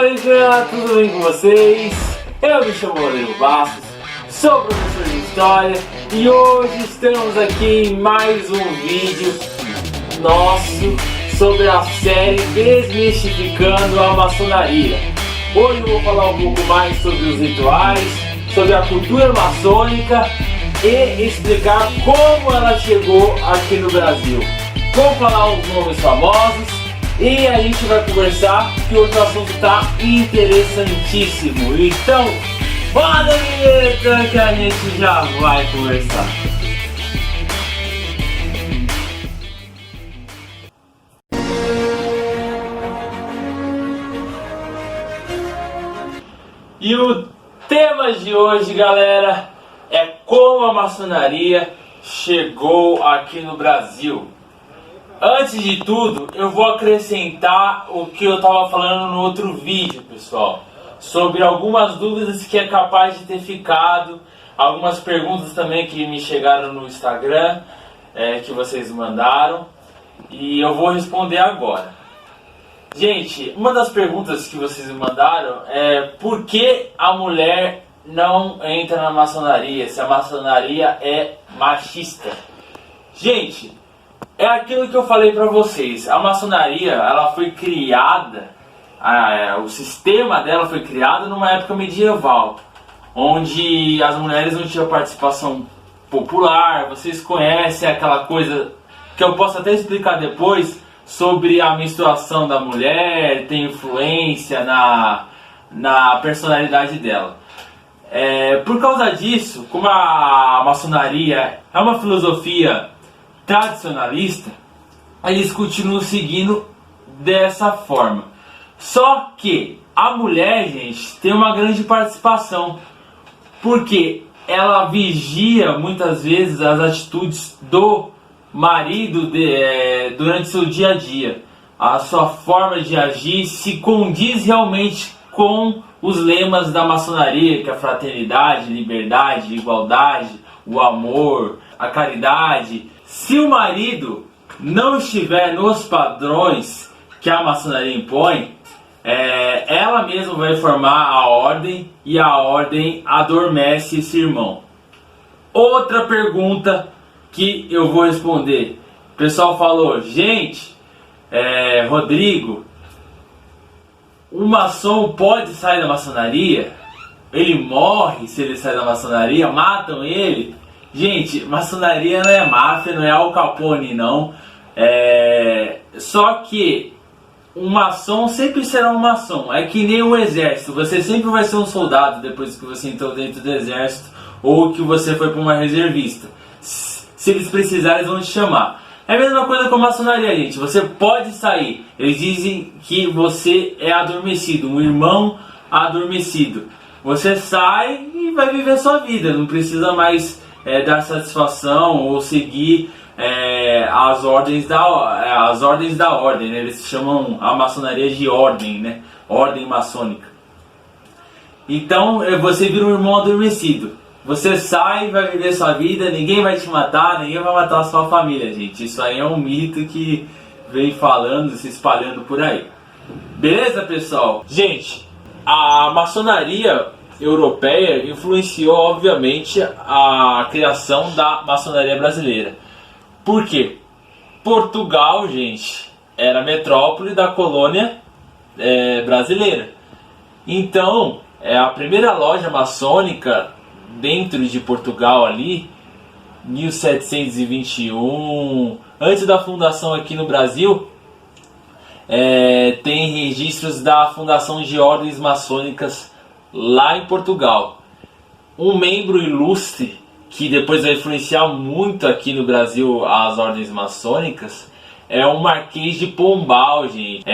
Oi, galera, tudo bem com vocês? Eu me chamo Rodrigo Bastos, sou professor de História e hoje estamos aqui em mais um vídeo nosso sobre a série Desmistificando a Maçonaria. Hoje eu vou falar um pouco mais sobre os rituais, sobre a cultura maçônica e explicar como ela chegou aqui no Brasil. Vou falar os nomes famosos e a gente vai conversar, que hoje o assunto está interessantíssimo. Então, bora vinheta que a gente já vai conversar. E o tema de hoje, galera, é como a maçonaria chegou aqui no Brasil. Antes de tudo, eu vou acrescentar o que eu estava falando no outro vídeo, pessoal, sobre algumas dúvidas que é capaz de ter ficado, algumas perguntas também que me chegaram no Instagram, que vocês mandaram, e eu vou responder agora. Gente, uma das perguntas que vocês me mandaram é por que a mulher não entra na maçonaria, se a maçonaria é machista. Gente, é aquilo que eu falei para vocês. A maçonaria, ela foi criada, o sistema dela foi criado numa época medieval, onde as mulheres não tinham participação popular. Vocês conhecem aquela coisa que eu posso até explicar depois sobre a menstruação da mulher, tem influência na personalidade dela. Por causa disso, como a maçonaria é uma filosofia tradicionalista, eles continuam seguindo dessa forma. Só que a mulher, gente, tem uma grande participação, porque ela vigia muitas vezes as atitudes do marido durante seu dia a dia. A sua forma de agir se condiz realmente com os lemas da maçonaria, que é a fraternidade, liberdade, igualdade, o amor, a caridade. Se o marido não estiver nos padrões que a maçonaria impõe, ela mesma vai formar a ordem e a ordem adormece esse irmão. Outra pergunta que eu vou responder. O pessoal falou, gente, Rodrigo, o maçom pode sair da maçonaria? Ele morre se ele sair da maçonaria? Matam ele? Gente, maçonaria não é máfia, não é Al Capone, não. Só que um maçom sempre será um maçom. É que nem o exército. Você sempre vai ser um soldado depois que você entrou dentro do exército ou que você foi para uma reservista. Se eles precisarem, eles vão te chamar. É a mesma coisa com a maçonaria, gente. Você pode sair. Eles dizem que você é adormecido, um irmão adormecido. Você sai e vai viver sua vida. Não precisa mais dar satisfação ou seguir as ordens da ordem, né? Eles chamam a maçonaria de ordem, né? Ordem maçônica. Então você vira um irmão adormecido. Você sai e vai viver sua vida, ninguém vai te matar, ninguém vai matar a sua família, gente. Isso aí é um mito que vem falando, se espalhando por aí. Beleza, pessoal? Gente, a maçonaria europeia influenciou, obviamente, a criação da maçonaria brasileira. Por quê? Portugal, gente, era a metrópole da colônia brasileira. Então, a primeira loja maçônica dentro de Portugal ali, 1721, antes da fundação aqui no Brasil, tem registros da fundação de ordens maçônicas lá em Portugal. Um membro ilustre que depois vai influenciar muito aqui no Brasil as ordens maçônicas é o Marquês de Pombal, gente.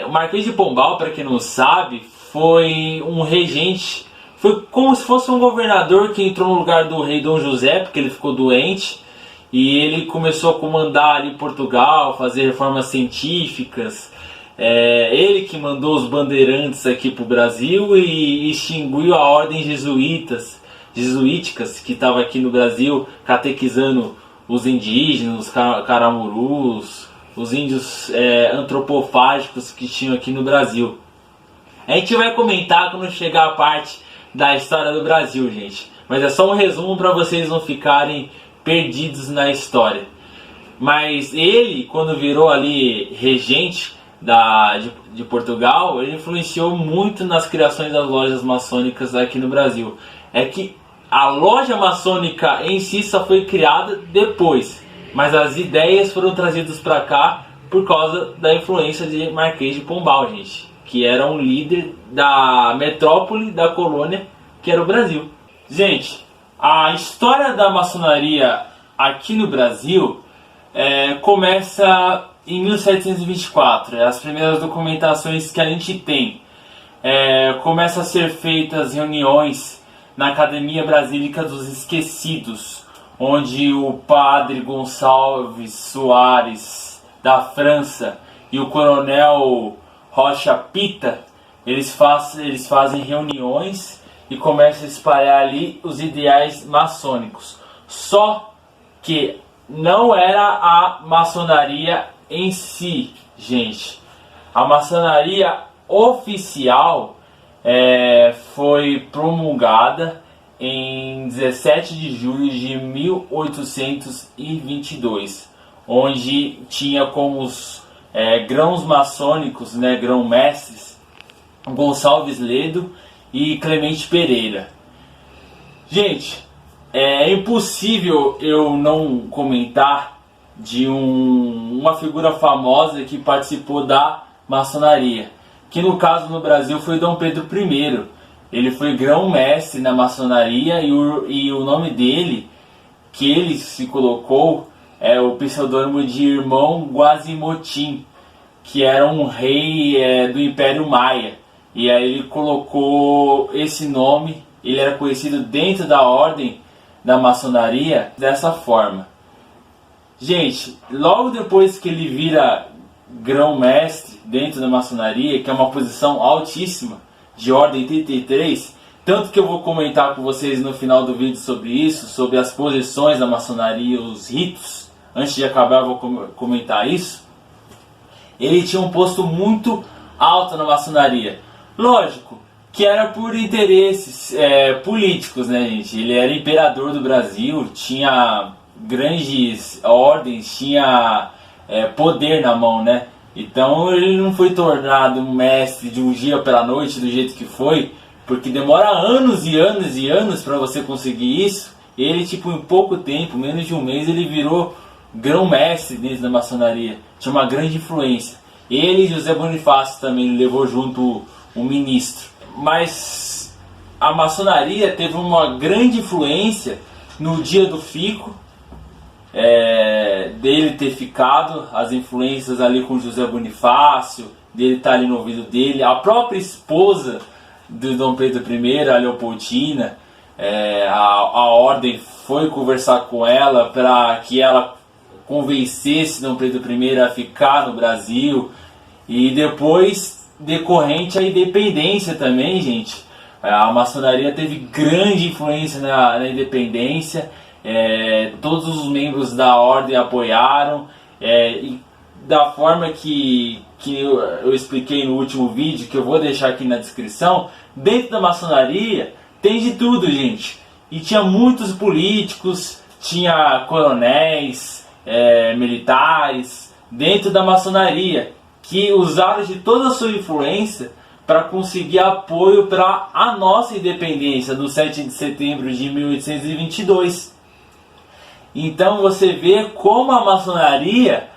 O Marquês de Pombal, para quem não sabe, foi um regente. Foi como se fosse um governador que entrou no lugar do rei Dom José, porque ele ficou doente. E ele começou a comandar ali Portugal, fazer reformas científicas. Ele que mandou os bandeirantes aqui para o Brasil e extinguiu a ordem jesuíticas que estava aqui no Brasil, catequizando os indígenas, os caramurus, os índios antropofágicos que tinham aqui no Brasil. A gente vai comentar quando chegar a parte da história do Brasil, gente. Mas é só um resumo para vocês não ficarem perdidos na história. Mas ele, quando virou ali regente de Portugal, ele influenciou muito nas criações das lojas maçônicas aqui no Brasil. É que a loja maçônica em si só foi criada depois, mas as ideias foram trazidas para cá por causa da influência de Marquês de Pombal, gente, que era um líder da metrópole da colônia, que era o Brasil. Gente, a história da maçonaria aqui no Brasil começa em 1724. As primeiras documentações que a gente tem. Começa a ser feitas reuniões na Academia Brasílica dos Esquecidos, onde o padre Gonçalves Soares da França e o coronel Rocha Pita, eles fazem reuniões e começam a espalhar ali os ideais maçônicos. Só que não era a maçonaria em si, gente. A maçonaria oficial foi promulgada em 17 de julho de 1822, onde tinha como os grãos maçônicos, grão-mestres, Gonçalves Ledo e Clemente Pereira. Gente, é impossível eu não comentar de uma figura famosa que participou da maçonaria, que no caso no Brasil foi Dom Pedro I. Ele foi grão-mestre na maçonaria e o nome dele, que ele se colocou, é o pseudônimo de Irmão Guazimotim, que era um rei do Império Maia. E aí ele colocou esse nome, ele era conhecido dentro da ordem da maçonaria dessa forma. Gente, logo depois que ele vira grão-mestre dentro da maçonaria, que é uma posição altíssima, de ordem 33, tanto que eu vou comentar com vocês no final do vídeo sobre isso, sobre as posições da maçonaria, os ritos. Antes de acabar eu vou comentar isso. Ele tinha um posto muito alto na maçonaria. Lógico que era por interesses políticos, né, gente? Ele era imperador do Brasil, tinha grandes ordens, tinha poder na mão, né? Então ele não foi tornado um mestre de um dia para a noite do jeito que foi, porque demora anos e anos e anos para você conseguir isso. Ele, tipo, em pouco tempo, menos de um mês, ele virou grão-mestre dentro da maçonaria. Tinha uma grande influência. Ele e José Bonifácio também levou junto o ministro. Mas a maçonaria teve uma grande influência no dia do fico, dele ter ficado, as influências ali com José Bonifácio, dele estar ali no ouvido dele, a própria esposa de Dom Pedro I, a Leopoldina, a ordem foi conversar com ela para que ela convencesse Dom Pedro I a ficar no Brasil. E depois, decorrente à independência também, gente, a maçonaria teve grande influência na independência. Todos os membros da ordem apoiaram, e da forma que eu expliquei no último vídeo, que eu vou deixar aqui na descrição. Dentro da maçonaria tem de tudo, gente, e tinha muitos políticos, tinha coronéis, militares dentro da maçonaria, que usaram de toda a sua influência para conseguir apoio para a nossa independência do 7 de setembro de 1822. Então você vê como a maçonaria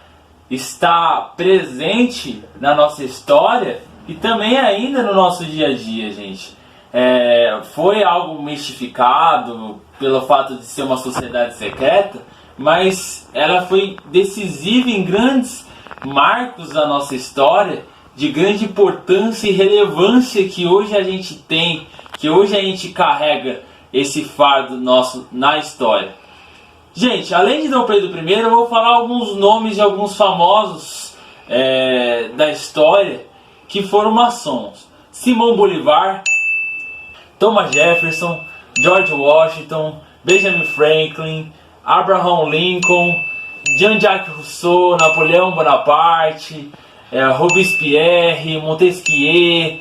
está presente na nossa história e também ainda no nosso dia a dia, gente. Foi algo mistificado pelo fato de ser uma sociedade secreta, mas ela foi decisiva em grandes marcos da nossa história, de grande importância e relevância que hoje a gente tem, que hoje a gente carrega esse fardo nosso na história. Gente, além de Dom Pedro I, eu vou falar alguns nomes de alguns famosos da história que foram maçons. Simão Bolivar, Thomas Jefferson, George Washington, Benjamin Franklin, Abraham Lincoln, Jean-Jacques Rousseau, Napoleão Bonaparte, Robespierre, Montesquieu.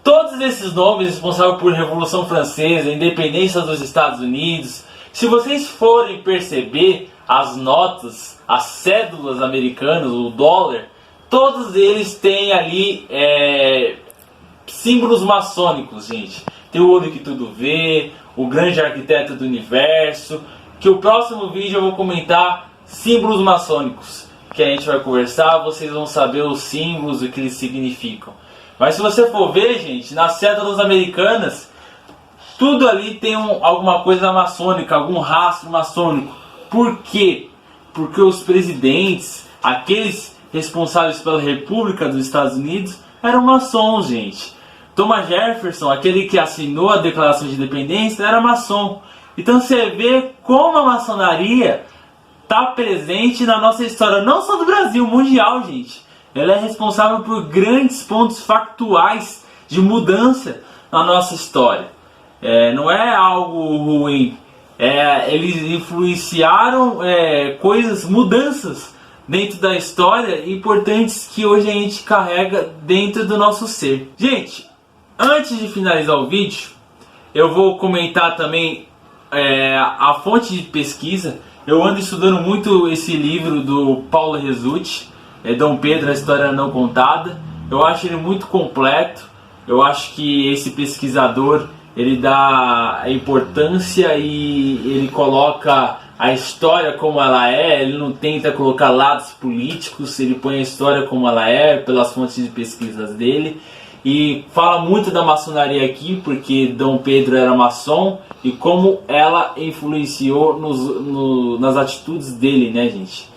Todos esses nomes responsáveis por Revolução Francesa, Independência dos Estados Unidos, se vocês forem perceber as notas, as cédulas americanas, o dólar, todos eles têm ali símbolos maçônicos, gente. Tem o olho que tudo vê, o grande arquiteto do universo, que o próximo vídeo eu vou comentar símbolos maçônicos, que a gente vai conversar, vocês vão saber os símbolos, o que eles significam. Mas se você for ver, gente, nas cédulas americanas, tudo ali tem alguma coisa maçônica, algum rastro maçônico. Por quê? Porque os presidentes, aqueles responsáveis pela República dos Estados Unidos, eram maçons, gente. Thomas Jefferson, aquele que assinou a Declaração de Independência, era maçom. Então você vê como a maçonaria está presente na nossa história, não só do Brasil, mundial, gente. Ela é responsável por grandes pontos factuais de mudança na nossa história. Não é algo ruim. Eles influenciaram mudanças dentro da história importantes que hoje a gente carrega dentro do nosso ser. Gente, antes de finalizar o vídeo, eu vou comentar também a fonte de pesquisa. Eu ando estudando muito esse livro do Paulo Resutti, Dom Pedro, a História Não Contada. Eu acho ele muito completo. Eu acho que esse pesquisador, ele dá a importância e ele coloca a história como ela é. Ele não tenta colocar lados políticos, ele põe a história como ela é, pelas fontes de pesquisas dele. E fala muito da maçonaria aqui, porque Dom Pedro era maçom e como ela influenciou nas atitudes dele, né, gente?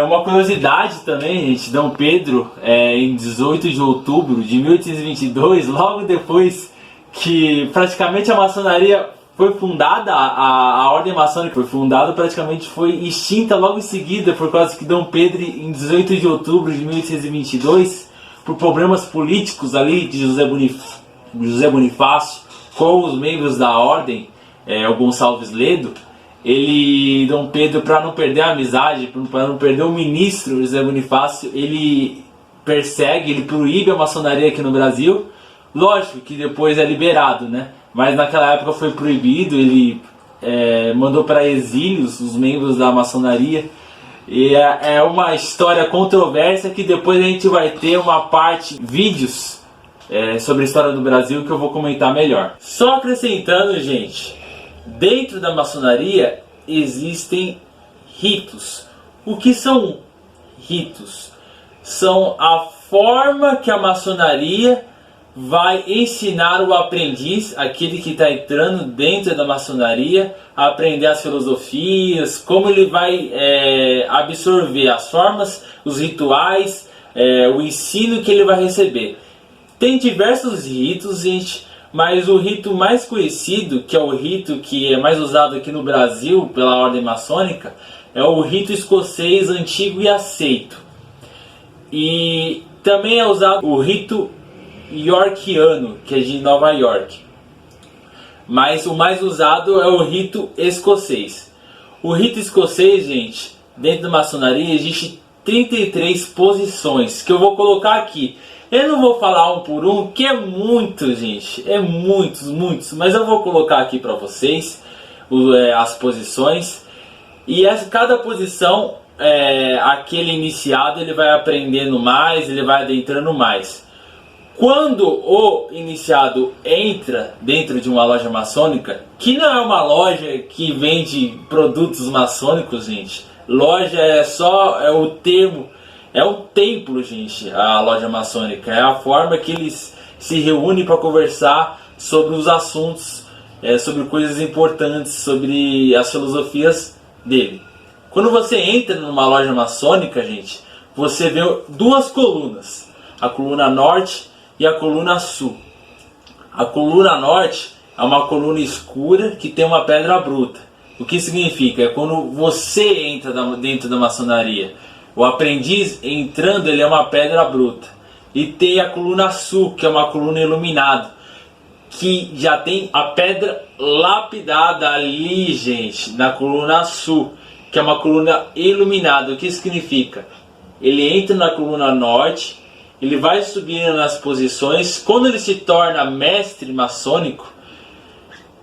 Uma curiosidade também, gente, Dom Pedro, em 18 de outubro de 1822, logo depois que praticamente a maçonaria foi fundada, a ordem maçônica foi fundada, praticamente foi extinta logo em seguida, por causa que Dom Pedro, em 18 de outubro de 1822, por problemas políticos ali de José Bonifácio com os membros da ordem, o Gonçalves Ledo, Dom Pedro, para não perder a amizade, para não perder o ministro José Bonifácio, ele persegue, ele proíbe a maçonaria aqui no Brasil. Lógico que depois é liberado, né? Mas naquela época foi proibido, ele mandou para exílios os membros da maçonaria. E é uma história controversa que depois a gente vai ter uma parte, vídeos sobre a história do Brasil que eu vou comentar melhor. Só acrescentando, gente, dentro da maçonaria existem ritos. O que são ritos? São a forma que a maçonaria vai ensinar o aprendiz, aquele que está entrando dentro da maçonaria, a aprender as filosofias, como ele vai absorver as formas, os rituais, o ensino que ele vai receber. Tem diversos ritos, gente, mas o rito mais conhecido, que é o rito que é mais usado aqui no Brasil pela ordem maçônica, é o rito escocês antigo e aceito. E também é usado o rito yorkiano, que é de Nova York. Mas o mais usado é o rito escocês. O rito escocês, gente, dentro da maçonaria existe 33 posições, que eu vou colocar aqui. Eu não vou falar um por um, que é muito, gente, é muitos, mas eu vou colocar aqui para vocês as posições. E cada posição, aquele iniciado, ele vai aprendendo mais, ele vai adentrando mais. Quando o iniciado entra dentro de uma loja maçônica, que não é uma loja que vende produtos maçônicos, gente. Loja é o termo, é um templo, gente, a loja maçônica. É a forma que eles se reúnem para conversar sobre os assuntos, sobre coisas importantes, sobre as filosofias dele. Quando você entra numa loja maçônica, gente, você vê duas colunas, a coluna norte e a coluna sul. A coluna norte é uma coluna escura que tem uma pedra bruta. O que significa? É quando você entra dentro da maçonaria. O aprendiz entrando, ele é uma pedra bruta. E tem a coluna sul, que é uma coluna iluminada, que já tem a pedra lapidada ali, gente, na coluna sul, que é uma coluna iluminada. O que significa? Ele entra na coluna norte, ele vai subindo nas posições. Quando ele se torna mestre maçônico,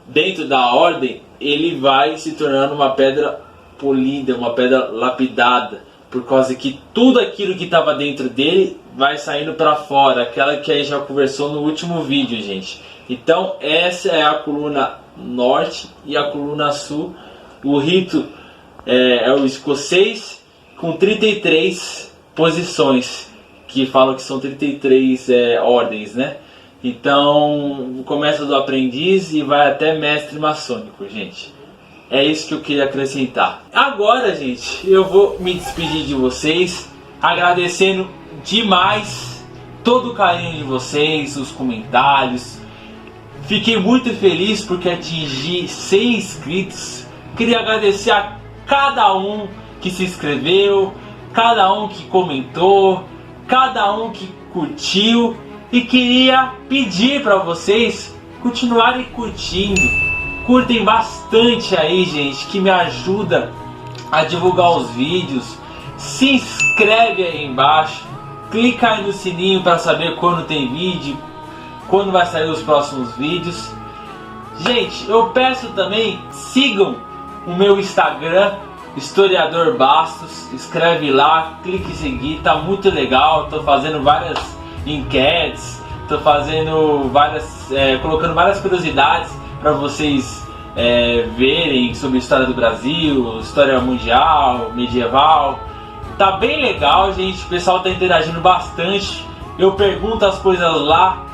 dentro da ordem, ele vai se tornando uma pedra polida, uma pedra lapidada, por causa que tudo aquilo que estava dentro dele vai saindo para fora, aquela que a gente já conversou no último vídeo, gente. Então essa é a coluna norte e a coluna sul. O rito é o escocês, com 33 posições, que falam que são 33 ordens, né? Então começa do aprendiz e vai até mestre maçônico, gente. É isso que eu queria acrescentar. Agora, gente, eu vou me despedir de vocês, agradecendo demais todo o carinho de vocês, os comentários. Fiquei muito feliz porque atingi 100 inscritos. Queria agradecer a cada um que se inscreveu, cada um que comentou, cada um que curtiu, e queria pedir para vocês continuarem curtindo. Curtem bastante aí, gente, que me ajuda a divulgar os vídeos. Se inscreve aí embaixo, clica aí no sininho para saber quando tem vídeo, quando vai sair os próximos vídeos. Gente, eu peço também, sigam o meu Instagram, Historiador Bastos. Escreve lá, clique em seguir, tá muito legal. Tô fazendo várias enquetes, tô fazendo colocando várias curiosidades para vocês verem sobre a história do Brasil, história mundial, medieval. Tá bem legal, gente. O pessoal tá interagindo bastante. Eu pergunto as coisas lá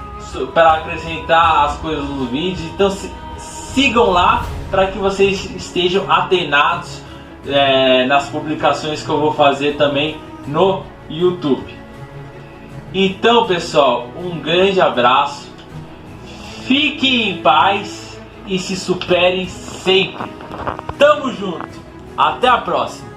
para acrescentar as coisas nos vídeos. Então sigam lá para que vocês estejam atenados nas publicações que eu vou fazer também no YouTube. Então, pessoal, um grande abraço. Fiquem em paz e se superem sempre. Tamo junto. Até a próxima.